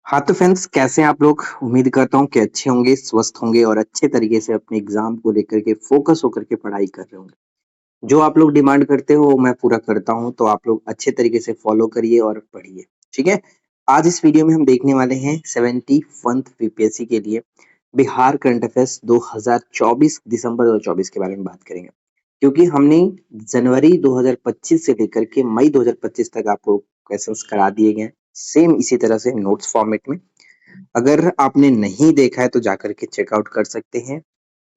हाँ तो फ्रेंड्स, कैसे हैं आप लोग? उम्मीद करता हूँ कि अच्छे होंगे, स्वस्थ होंगे और अच्छे तरीके से अपने एग्जाम को लेकर के फोकस होकर के पढ़ाई कर रहे होंगे। जो आप लोग डिमांड करते हो वो मैं पूरा करता हूँ, तो आप लोग अच्छे तरीके से फॉलो करिए और पढ़िए। ठीक है। आज इस वीडियो में हम देखने वाले हैं 71th बीपीएससी के लिए बिहार करंट अफेयर्स 2024 दिसंबर 2024 के बारे में बात करेंगे, क्योंकि हमने जनवरी 2025 से लेकर के मई 2025 तक आपको क्वेश्चंस करा दिए गए हैं, सेम इसी तरह से नोट्स फॉर्मेट में। अगर आपने नहीं देखा है तो जाकर के चेकआउट कर सकते हैं।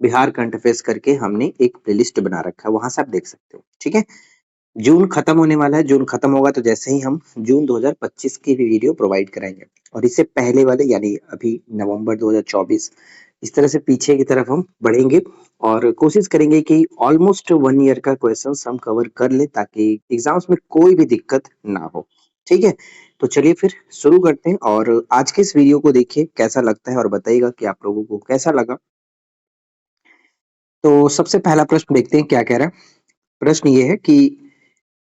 बिहार करंट अफेयर्स करके हमने एक प्लेलिस्ट बना रखा है, वहां से आप देख सकते हो। ठीक है। जून खत्म होने वाला है, जून खत्म होगा तो जैसे ही हम जून 2025 की भी वीडियो प्रोवाइड कराएंगे, और इससे पहले वाले यानी अभी नवंबर 2024, इस तरह से पीछे की तरफ हम बढ़ेंगे और कोशिश करेंगे कि ऑलमोस्ट 1 ईयर का क्वेश्चन हम कवर कर ले, ताकि एग्जाम्स में कोई भी दिक्कत ना हो। ठीक है। तो चलिए फिर शुरू करते हैं, और आज के इस वीडियो को देखिए कैसा लगता है और बताइएगा कि आप लोगों को कैसा लगा। तो सबसे पहला प्रश्न देखते हैं क्या कह रहा है। प्रश्न ये है कि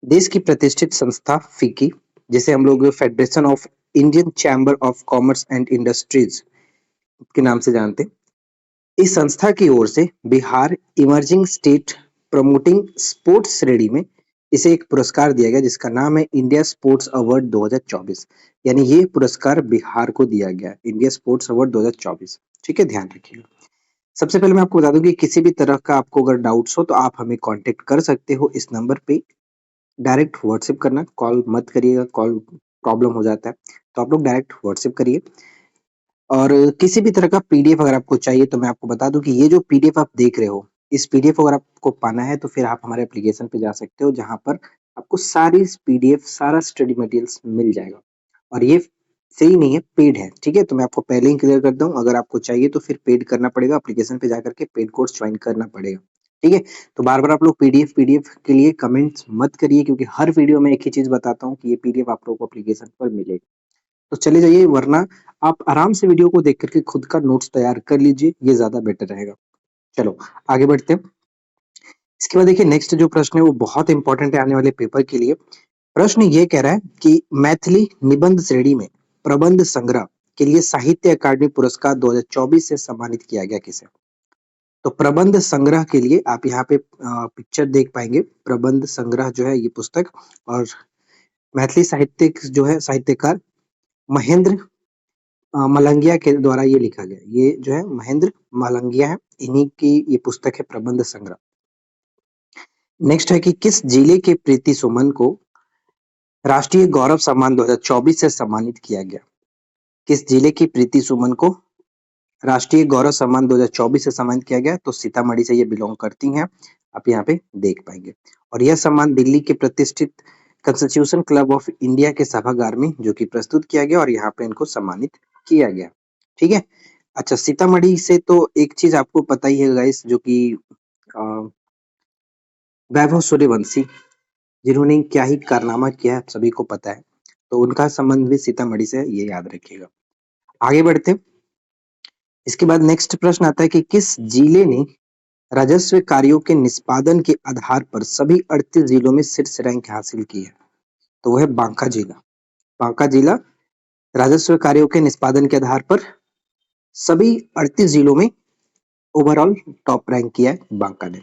देश की प्रतिष्ठित संस्था फिक्की, जिसे हम लोग federation of Indian chamber of commerce and industries के नाम से जानते हैं, इस संस्था की ओर से Bihar emerging state promoting sports श्रेणी में इसे एक पुरस्कार दिया गया, जिसका नाम है इंडिया स्पोर्ट्स अवार्ड 2024। यानी ये पुरस्कार बिहार को दिया गया, इंडिया स्पोर्ट्स अवार्ड 2024। ठीक है, ध्यान रखिएगा। सबसे पहले मैं आपको बता दूं कि किसी भी तरह का आपको अगर डाउट्स हो तो आप हमें कांटेक्ट कर सकते हो इस नंबर पे। डायरेक्ट व्हाट्सएप करना, कॉल मत करिएगा, कॉल प्रॉब्लम हो जाता है। तो आप लोग डायरेक्ट व्हाट्सएप करिए। और किसी भी तरह का पीडीएफ अगर आपको चाहिए तो मैं आपको बता दूं कि ये जो पीडीएफ आप देख रहे हो, इस पीडीएफ अगर आपको पाना है तो फिर आप हमारे एप्लीकेशन पे जा सकते हो, जहां पर आपको सारी पीडीएफ, सारा स्टडी मटेरियल्स मिल जाएगा। और ये फ्री नहीं है, पेड है। ठीक है, तो मैं आपको पहले ही क्लियर कर दूं, अगर आपको चाहिए तो फिर पेड करना पड़ेगा, एप्लीकेशन पे जाकर के पेड कोर्स ज्वाइन करना पड़ेगा। ठीक है। तो बार बार आप लोग पीडीएफ पीडीएफ के लिए कमेंट्स मत करिए, क्योंकि हर वीडियो में एक ही चीज बताता हूँ कि ये पीडीएफ आप लोगों को एप्लीकेशन पर मिलेगा। तो चले जाइए, वरना आप आराम से वीडियो को देख करके खुद का नोट्स तैयार कर लीजिए, ये ज्यादा बेटर रहेगा। चलो आगे बढ़ते हैं। इसके बाद देखिए, नेक्स्ट जो प्रश्न है वो बहुत इंपॉर्टेंट है आने वाले पेपर के लिए। प्रश्न ये कह रहा है कि मैथिली निबंध श्रेणी में प्रबंध संग्रह के लिए साहित्य अकादमी पुरस्कार 2024 से सम्मानित किया गया किसे? तो प्रबंध संग्रह के लिए आप यहाँ पे पिक्चर देख पाएंगे, प्रबंध संग्रह जो है ये पुस्तक, और मैथिली साहित्यिक जो है साहित्यकार महेंद्र मलंगिया के द्वारा ये लिखा गया। ये जो है महेंद्र मलंगिया है, इन्हीं की ये पुस्तक है प्रबंध संग्रह। नेक्स्ट है कि किस जिले के प्रीति सुमन को राष्ट्रीय गौरव सम्मान 2024 से सम्मानित किया गया? किस जिले की प्रीति सुमन को राष्ट्रीय गौरव सम्मान 2024 से सम्मानित किया गया? तो सीतामढ़ी से ये बिलोंग करती हैं, आप यहाँ पे देख पाएंगे। और यह सम्मान दिल्ली के प्रतिष्ठित कॉन्स्टिट्यूशन क्लब ऑफ इंडिया के सभागार में जो कि प्रस्तुत किया गया, और यहाँ पे इनको सम्मानित किया गया। ठीक है। अच्छा, सीतामढ़ी से तो एक चीज आपको पता ही है गाइस, जो कि अ, वैभव सूर्यवंशी, जिन्होंने क्या ही कारनामा किया है, आप सभी को पता है। तो उनका संबंध भी सीतामढ़ी से है, ये याद रखिएगा। आगे बढ़ते हैं। इसके बाद नेक्स्ट प्रश्न आता है कि किस जिले ने राजस्व कार्यों के निष्पादन के आधार पर सभी 38 जिलों में शीर्ष रैंक हासिल की है? तो वह है बांका जिला। बांका जिला राजस्व कार्यों के निष्पादन के आधार पर सभी 38 जिलों में ओवरऑल टॉप रैंक किया है बांका ने।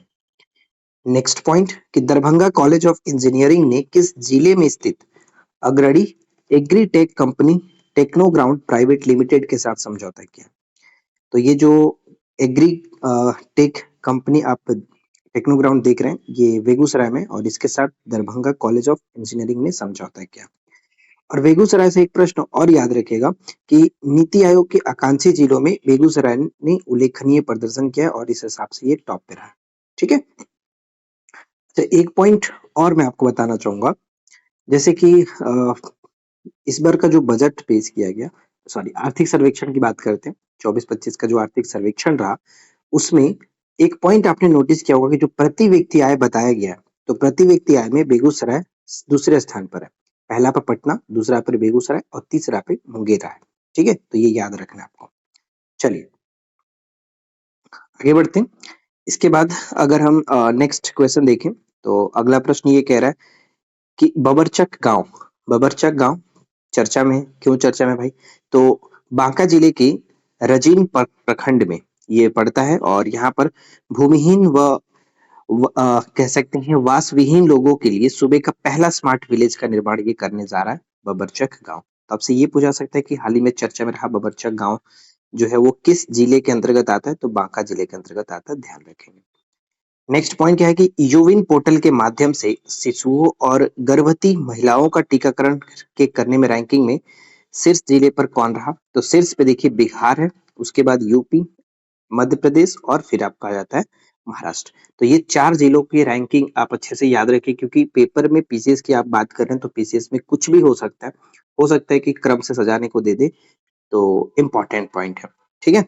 नेक्स्ट पॉइंट कि दरभंगा कॉलेज ऑफ इंजीनियरिंग ने किस जिले में स्थित अग्रणी एग्रीटेक कंपनी टेक्नोग्राउंड प्राइवेट लिमिटेड के साथ समझौता किया? तो ये जो एग्री टेक कंपनी आप टेक्नोग्राउंड देख रहे हैं, ये बेगूसराय में, और इसके साथ दरभंगा कॉलेज ऑफ इंजीनियरिंग ने समझौता किया। और बेगूसराय से एक प्रश्न और याद रखिएगा कि नीति आयोग के आकांक्षी जिलों में बेगूसराय ने उल्लेखनीय प्रदर्शन किया, और इस हिसाब से ये टॉप पे रहा। ठीक है। तो एक पॉइंट और मैं आपको बताना चाहूंगा, जैसे कि इस बार का जो बजट पेश किया गया, सॉरी आर्थिक सर्वेक्षण की बात करते हैं, 24-25 का जो आर्थिक सर्वेक्षण रहा, उसमें एक पॉइंट आपने नोटिस किया होगा कि जो प्रति व्यक्ति आय बताया गया, तो प्रति व्यक्ति आय में बेगूसराय दूसरे स्थान पर है। पहला पे पटना, दूसरा पे बेगूसराय, और तीसरा पे मुंगेर है। ठीक है, तो ये याद रखना है आपको। चलिए आगे बढ़ते हैं। इसके बाद अगर हम नेक्स्ट क्वेश्चन देखें, तो अगला प्रश्न ये कह रहा है कि बबरचक गांव चर्चा में है। क्यों चर्चा में भाई? तो बांका जिले के रजीन प्रखंड में ये पड़ता है और यहाँ पर भूमिहीन कह सकते हैं वास विहीन लोगों के लिए सुबह का पहला स्मार्ट विलेज का निर्माण ये करने जा रहा है बबरचक गांव। तो आपसे ये पूछा सकता है कि हाल ही में चर्चा में रहा बबरचक गांव जो है वो किस जिले के अंतर्गत आता है? तो बांका जिले के अंतर्गत आता है, ध्यान रखेंगे। नेक्स्ट पॉइंट क्या है कि यूविन पोर्टल के माध्यम से शिशुओं और गर्भवती महिलाओं का टीकाकरण के करने में रैंकिंग में शीर्ष जिले पर कौन रहा? तो शीर्ष पे देखिए बिहार है, उसके बाद यूपी, मध्य प्रदेश और फिर आपका आ जाता है महाराष्ट्र। तो ये 4 जिलों की रैंकिंग आप अच्छे से याद रखिए क्योंकि पेपर में पीसीएस की आप बात कर रहे हैं तो पीसीएस में कुछ भी हो सकता है। हो सकता है कि क्रम से सजाने को दे दे, तो इम्पोर्टेंट पॉइंट है, ठीक है?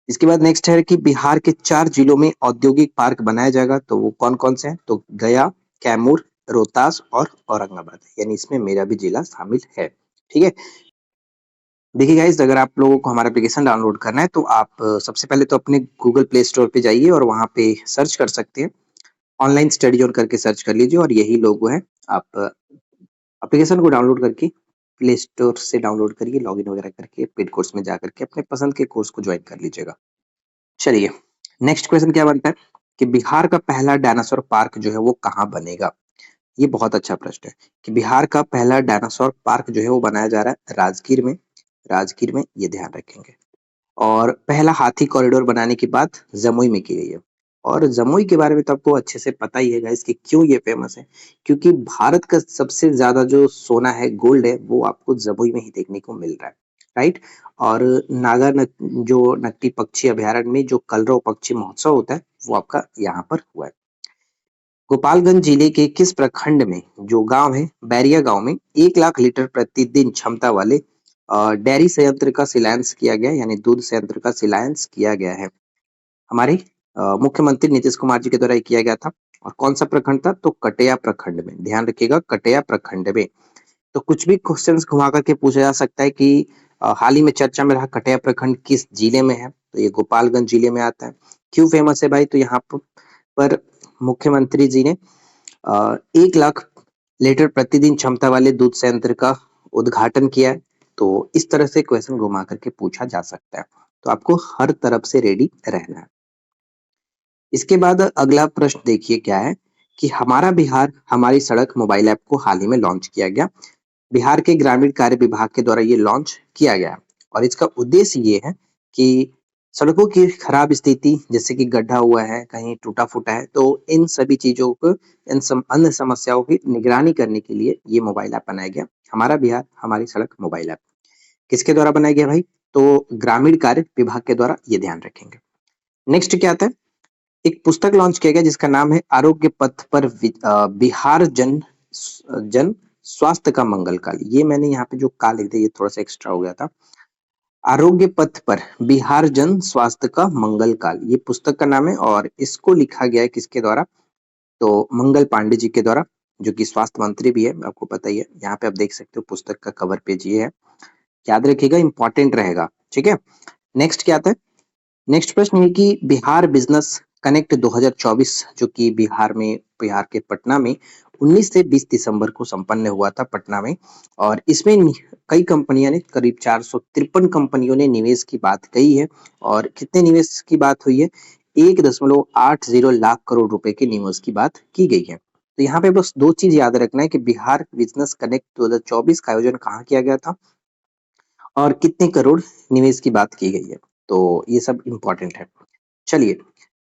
इसके बाद नेक्स्ट है कि बिहार के 4 जिलों में औद्योगिक पार्क बनाया जाएगा, तो वो कौन-कौन से हैं? तो गया, कैमूर, रोहतास और औरंगाबाद, यानी इसमें मेरा भी जिला शामिल है, ठीक है? देखिए गाइस, अगर आप लोगों को हमारा एप्लीकेशन डाउनलोड करना है तो आप सबसे पहले तो अपने गूगल प्ले स्टोर पे जाइए और वहाँ पे सर्च कर सकते हैं। ऑनलाइन स्टडी जोन करके सर्च कर लीजिए और यही लोगो है। आप एप्लीकेशन को डाउनलोड करके प्ले स्टोर से डाउनलोड करिए, लॉगिन वगैरह करके पेड कोर्स में जाकर के अपने पसंद के कोर्स को ज्वाइन कर लीजिएगा। चलिए, नेक्स्ट क्वेश्चन क्या बनता है कि बिहार का पहला डायनासोर पार्क जो है वो कहाँ बनेगा? ये बहुत अच्छा प्रश्न है कि बिहार का पहला डायनासोर पार्क जो है वो बनाया जा रहा है राजगीर में, ये ध्यान रखेंगे। और पहला हाथी कॉरिडोर बनाने की बात जमुई में की गई है और जमुई के बारे में तो आपको अच्छे से पता ही है गाइस कि क्यों ये फेमस है, क्योंकि भारत का सबसे ज्यादा जो सोना है, गोल्ड है, वो आपको जमुई में ही देखने को मिल रहा है, राइट? और जो नकटी पक्षी अभयारण्य में जो कलरव पक्षी महोत्सव होता है वो आपका यहाँ पर हुआ है। गोपालगंज जिले के किस प्रखंड में जो गांव है बैरिया गांव में 1 लाख लीटर प्रतिदिन क्षमता वाले डेयरी संयंत्र का शिलान्यास किया गया, यानी दूध संयंत्र का शिलान्यास किया गया है। हमारे मुख्यमंत्री नीतीश कुमार जी के द्वारा ये किया गया था। और कौन सा प्रखंड था? तो कटेया प्रखंड में, ध्यान रखिएगा, कटेया प्रखंड में। तो कुछ भी क्वेश्चंस घुमा करके पूछा जा सकता है कि हाल ही में चर्चा में रहा कटेया प्रखंड किस जिले में है? तो ये गोपालगंज जिले में आता है। क्यों फेमस है भाई? तो यहाँ पर मुख्यमंत्री जी ने 1 लाख लीटर प्रतिदिन क्षमता वाले दूध संयंत्र का उद्घाटन किया है। तो इस तरह से क्वेश्चन घुमा करके पूछा जा सकता है, तो आपको हर तरफ से रेडी रहना है। इसके बाद अगला प्रश्न देखिए क्या है कि हमारा बिहार हमारी सड़क मोबाइल ऐप को हाल ही में लॉन्च किया गया। बिहार के ग्रामीण कार्य विभाग के द्वारा ये लॉन्च किया गया और इसका उद्देश्य ये है कि सड़कों की खराब स्थिति, जैसे कि गड्ढा हुआ है, कहीं टूटा फूटा है, तो इन सभी चीजों को, अन्य समस्याओं की निगरानी करने के लिए ये मोबाइल ऐप बनाया गया। हमारा बिहार हमारी सड़क मोबाइल ऐप किसके द्वारा बनाया गया भाई? तो ग्रामीण कार्य विभाग के द्वारा, ये ध्यान रखेंगे। नेक्स्ट क्या आता है? एक पुस्तक लॉन्च किया गया जिसका नाम है आरोग्य पथ पर बिहार जन स्वास्थ्य का मंगल काल। ये मैंने यहाँ पे जो काल लिख दिया ये थोड़ा सा एक्स्ट्रा हो गया था। आरोग्य पथ पर बिहार जन स्वास्थ्य का मंगल काल, ये पुस्तक का नाम है और इसको लिखा गया है किसके द्वारा? तो मंगल पांडे जी के द्वारा, जो कि स्वास्थ्य मंत्री भी है, आपको पता ही है। यहाँ पे आप देख सकते हो पुस्तक का कवर पेज ये है, याद रखिएगा, इंपॉर्टेंट रहेगा, ठीक है? नेक्स्ट क्या आता है? नेक्स्ट प्रश्न है कि बिहार बिजनेस कनेक्ट 2024 जो कि बिहार के पटना में 19 से 20 दिसंबर को संपन्न हुआ था पटना में। और इसमें कई कंपनियों ने, करीब 453 कंपनियों ने निवेश की बात कही है। और कितने निवेश की बात हुई है? 1.80 लाख करोड़ रुपए के निवेश की बात की गई है। तो यहाँ पे बस 2 चीज याद रखना है कि बिहार बिजनेस कनेक्ट 2024 का आयोजन कहाँ किया गया था और कितने करोड़ निवेश की बात की गई है। तो ये सब इम्पोर्टेंट है। चलिए,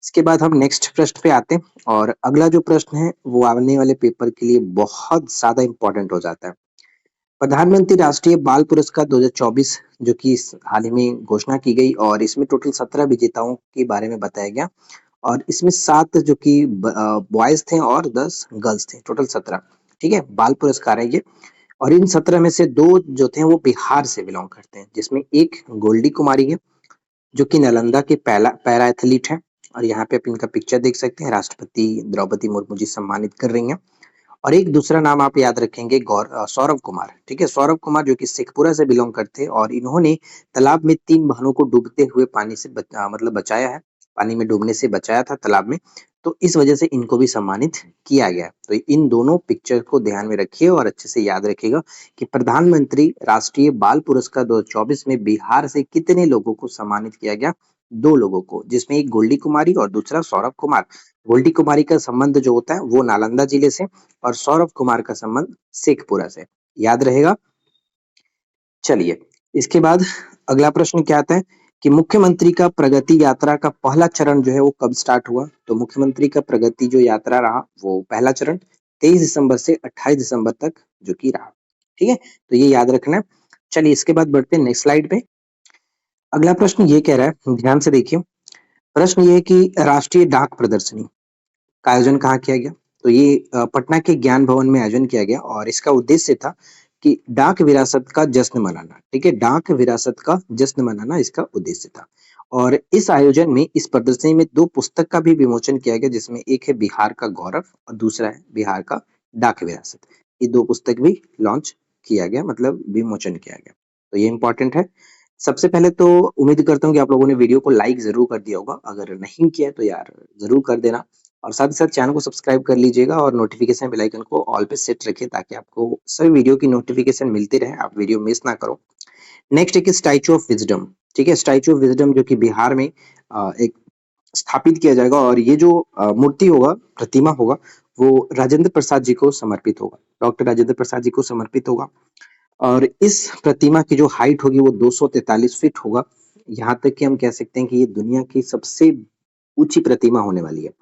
इसके बाद हम नेक्स्ट प्रश्न पे आते हैं और अगला जो प्रश्न है वो आने वाले पेपर के लिए बहुत ज्यादा इम्पोर्टेंट हो जाता है। प्रधानमंत्री राष्ट्रीय बाल पुरस्कार 2024 जो कि हाल ही में घोषणा की गई और इसमें टोटल 17 विजेताओं के बारे में बताया गया और इसमें 7 जो कि बॉयज थे और 10 गर्ल्स थे, टोटल 17, ठीक है? बाल पुरस्कार है ये। और इन 17 में से 2 जो थे वो बिहार से बिलोंग करते हैं, जिसमें एक गोल्डी कुमारी है जो कि नालंदा के पैरा एथलीट है। और यहाँ पे आप इनका पिक्चर देख सकते हैं, राष्ट्रपति द्रौपदी मुर्मू जी सम्मानित कर रही हैं। और एक दूसरा नाम आप याद रखेंगे, सौरभ कुमार, ठीक है? सौरभ कुमार जो कि शेखपुरा से बिलोंग करते हैं और इन्होंने तालाब में 3 बहनों को डूबते हुए पानी से मतलब बचाया है, पानी में डूबने से बचाया था तालाब में। तो इस वजह से इनको भी सम्मानित किया गया। तो इन दोनों पिक्चर को ध्यान में रखिए और अच्छे से याद रखिएगा कि प्रधानमंत्री राष्ट्रीय बाल पुरस्कार 2024 में बिहार से कितने लोगों को सम्मानित किया गया? 2 लोगों को, जिसमें एक गोल्डी कुमारी और दूसरा सौरभ कुमार। गोल्डी कुमारी का संबंध जो होता है वो नालंदा जिले से और सौरभ कुमार का संबंध शेखपुरा से। याद रहेगा? चलिए, इसके बाद अगला प्रश्न क्या आता है कि मुख्यमंत्री का प्रगति यात्रा का पहला चरण जो है वो कब स्टार्ट हुआ? तो मुख्यमंत्री का प्रगति जो यात्रा रहा वो पहला चरण 23 दिसंबर से 28 दिसंबर तक जो कि रहा। ठीक है? तो ये याद रखना है। चलिए इसके बाद बढ़ते हैं नेक्स्ट स्लाइड पे। अगला प्रश्न ये कह रहा है, ध्यान से देखिए। प्रश्न ये है कि राष्ट्रीय डाक प्रदर्शनी का आयोजन कहाँ किया गया? तो ये पटना के ज्ञान भवन में आयोजन किया गया और इसका उद्देश्य था कि डाक विरासत का जश्न मनाना। ठीक है? डाक विरासत का जश्न मनाना इसका उद्देश्य था। और इस आयोजन में इस प्रदर्शनी में 2 पुस्तक का भी विमोचन किया गया, जिसमें एक है बिहार का गौरव और दूसरा है बिहार का डाक विरासत। ये 2 पुस्तक भी लॉन्च किया गया, मतलब विमोचन किया गया। तो ये इम्पोर्टेंट है। सबसे पहले तो उम्मीद करता हूँ कि आप लोगों ने वीडियो को लाइक ज़रूर कर दिया होगा। अगर नहीं किया तो यार ज़रूर कर देना और साथ ही साथ चैनल को सब्सक्राइब कर लीजिएगा और नोटिफिकेशन बेल आइकन को ऑल पे सेट रखिए ताकि आपको सभी वीडियो की नोटिफिकेशन मिलती रहे, आप वीडियो मिस ना करो। नेक्स्ट एक स्टैच्यू ऑफ विजडम। ठीक है? स्टैच्यू ऑफ विजडम जो कि बिहार में एक स्थापित किया जाएगा और ये जो मूर्ति होगा, प्रतिमा होगा, वो राजेंद्र प्रसाद जी को समर्पित होगा। डॉक्टर राजेंद्र प्रसाद जी को समर्पित होगा और इस प्रतिमा की जो हाइट होगी वो 243 फीट होगा। यहाँ तक कि हम कह सकते हैं कि ये दुनिया की सबसे ऊँची प्रतिमा होने वाली है।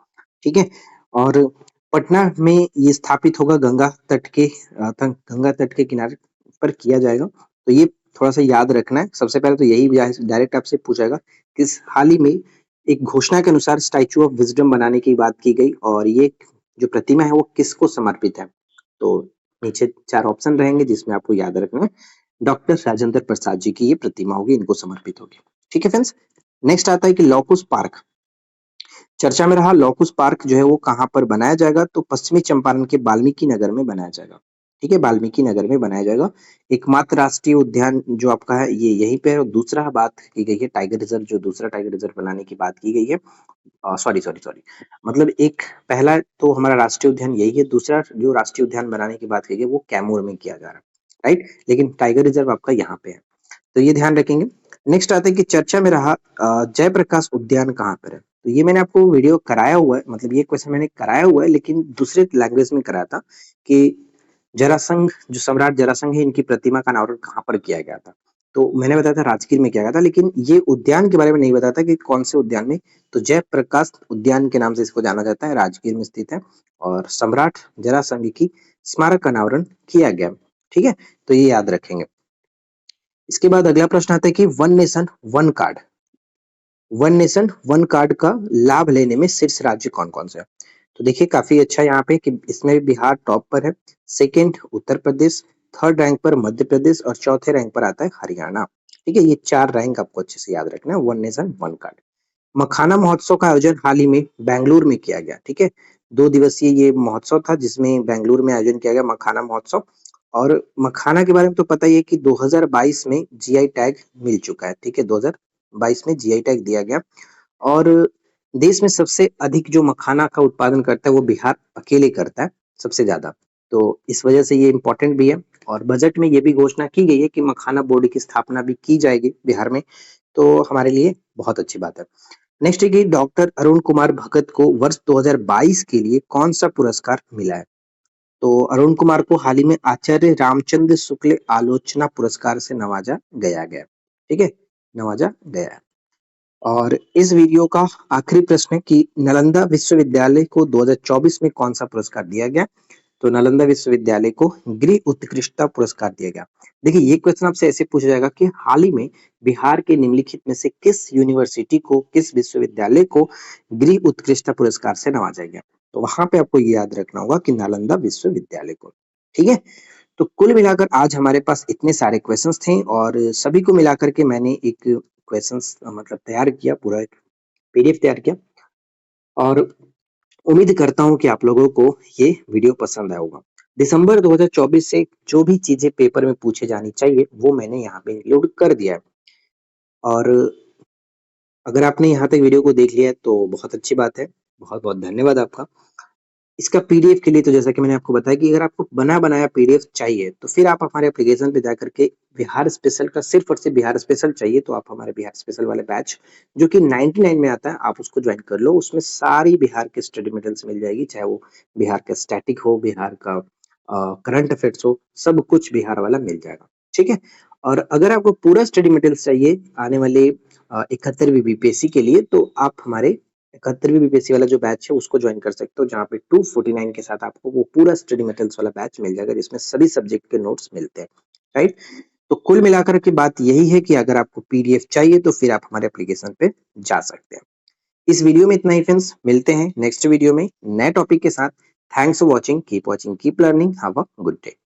ठीक है? और पटना में ये स्थापित होगा गंगा तट के किनारे पर किया जाएगा। तो ये थोड़ा-सा याद रखना है। सबसे पहले तो यही डायरेक्ट आपसे पूछेगा किस हाल ही में एक घोषणा के अनुसार स्टैच्यू ऑफ विज़डम बनाने की बात की गई और ये जो प्रतिमा है वो किसको समर्पित है? तो नीचे 4 ऑप्शन रहेंगे जिसमें आपको याद रखना है। डॉक्टर राजेंद्र प्रसाद जी की ये प्रतिमा होगी, इनको समर्पित होगी। ठीक है फ्रेंड्स? नेक्स्ट आता है कि लॉकुस पार्क। चर्चा में रहा लॉकुस पार्क जो है वो कहाँ पर बनाया जाएगा? तो पश्चिमी चंपारण के वाल्मीकि नगर में बनाया जाएगा। ठीक है? वाल्मीकि नगर में बनाया जाएगा। एकमात्र राष्ट्रीय उद्यान जो आपका है ये यहीं पे है और दूसरा बात की गई है टाइगर रिज़र्व, जो दूसरा टाइगर रिज़र्व बनाने की बात की गई है। सॉरी मतलब एक पहला तो हमारा राष्ट्रीय उद्यान यही है, दूसरा जो राष्ट्रीय उद्यान बनाने की बात की गई है वो कैमूर में किया जा रहा है। राइट? लेकिन टाइगर रिज़र्व आपका यहाँ पे है। तो ये ध्यान रखेंगे। नेक्स्ट आता है कि चर्चा में रहा जयप्रकाश उद्यान कहाँ पर है? तो ये मैंने आपको वीडियो कराया हुआ है, मतलब ये क्वेश्चन मैंने कराया हुआ है लेकिन दूसरे लैंग्वेज में कराया था कि जरासंध जो सम्राट जरासंध है इनकी प्रतिमा का अनावरण कहाँ पर किया गया था? तो मैंने बताया था राजगीर में किया गया था, लेकिन ये उद्यान के बारे में नहीं बताया था कि कौन से उद्यान में। तो जयप्रकाश उद्यान के नाम से इसको जाना जाता है, राजगीर में स्थित है और सम्राट जरासंध की स्मारक का अनावरण किया गया। ठीक है? तो ये याद रखेंगे। इसके बाद अगला प्रश्न आता है कि वन नेशन वन कार्ड का लाभ लेने में शीर्ष राज्य कौन-कौन से हैं? तो देखिए काफी अच्छा यहाँ पे कि इसमें बिहार टॉप पर है, second Uttar Pradesh, third rank पर मध्य प्रदेश और चौथे रैंक पर आता है हरियाणा। ठीक है? ये 4 रैंक आपको अच्छे से याद रखना है, वन नेशन वन कार्ड। मखाना महोत्सव का आयोजन हाल ही में बेंगलुरु में किया गया। ठीक है? 2 दिवसीय ये महोत्सव था जिसमें बेंगलुरु में आयोजन किया गया मखाना महोत्सव और मखाना के बारे में तो पता ही है कि 2022 में जीआई टैग मिल चुका है। ठीक है? 2022 में जीआई टैग दिया गया और देश में सबसे अधिक जो मखाना का उत्पादन करता है वो बिहार अकेले करता है सबसे ज्यादा। तो इस वजह से ये इम्पोर्टेंट भी है और बजट में ये भी घोषणा की गई है कि मखाना बोर्ड की स्थापना भी की जाएगी बिहार में। तो हमारे लिए बहुत अच्छी बात है। नेक्स्ट है कि डॉक्टर अरुण कुमार भगत को वर्ष 2022 के लिए कौन सा पुरस्कार मिला है? तो अरुण कुमार को हाल ही में आचार्य रामचंद्र शुक्ल आलोचना पुरस्कार से नवाजा गया। ठीक है? नवाजा गया है। और इस वीडियो का आखिरी प्रश्न है कि नालंदा विश्वविद्यालय को 2024 में कौन सा पुरस्कार दिया गया? तो नालंदा विश्वविद्यालय को गृह उत्कृष्टता पुरस्कार दिया गया। देखिए ये क्वेश्चन आपसे ऐसे पूछा जाएगा कि हाल ही में बिहार के निम्नलिखित में से किस यूनिवर्सिटी को, किस विश्वविद्यालय को गृह उत्कृष्टता पुरस्कार से नवाजा गया? तो वहां पे आपको ये याद रखना होगा कि नालंदा विश्वविद्यालय को। ठीक है? तो कुल मिलाकर आज हमारे पास इतने सारे क्वेश्चंस थे और सभी को मिलाकर के मैंने एक क्वेश्चंस मतलब तैयार किया, पूरा एक पीडीएफ तैयार किया और उम्मीद करता हूँ कि आप लोगों को ये वीडियो पसंद आया होगा। दिसंबर 2024 से जो भी चीजें पेपर में पूछे जानी चाहिए वो मैंने यहाँ पे इंक्लूड कर दिया है और अगर आपने यहाँ तक वीडियो को देख लिया है तो बहुत अच्छी बात है। बहुत-बहुत धन्यवाद आपका। इसका पीडीएफ के लिए तो जैसा कि मैंने आपको बताया कि अगर आपको बना-बनाया पीडीएफ चाहिए, तो फिर आप हमारे एप्लीकेशन पे जाकर के बिहार स्पेशल का सिर्फ़ और सिर्फ़ बिहार स्पेशल चाहिए, तो आप हमारे बिहार स्पेशल वाले बैच जो कि 99 में आता है, आप उसको जॉइन कर लो। उसमें सारी बिहार की स्टडी मटेरियल्स मिल जाएगी, चाहे वो बिहार का स्टैटिक हो, बिहार का करंट अफेयर्स हो, सब कुछ बिहार वाला मिल जाएगा, ठीक है? और अगर आपको पूरा स्टडी मटेरियल्स चाहिए आने वाले 71वीं बीपीएससी के लिए, तो आप हमारे 71वीं बीपीएससी वाला जो बैच है उसको ज्वाइन कर सकते हो, जहाँ पे 249 के साथ आपको वो पूरा स्टडी मटेरियल्स वाला बैच मिल जाएगा, जिसमें सभी सब्जेक्ट के नोट्स मिलते हैं, राइट? तो कुल मिलाकर के बात यही है कि अगर आपको पीडीएफ चाहिए तो फिर आप हमारे एप्लीकेशन पे जा सकते हैं। इस वीडियो में इतना ही फ्रेंड्स, मिलते हैं नेक्स्ट वीडियो में नए टॉपिक के साथ। Thanks for watching, keep learning, have a good day.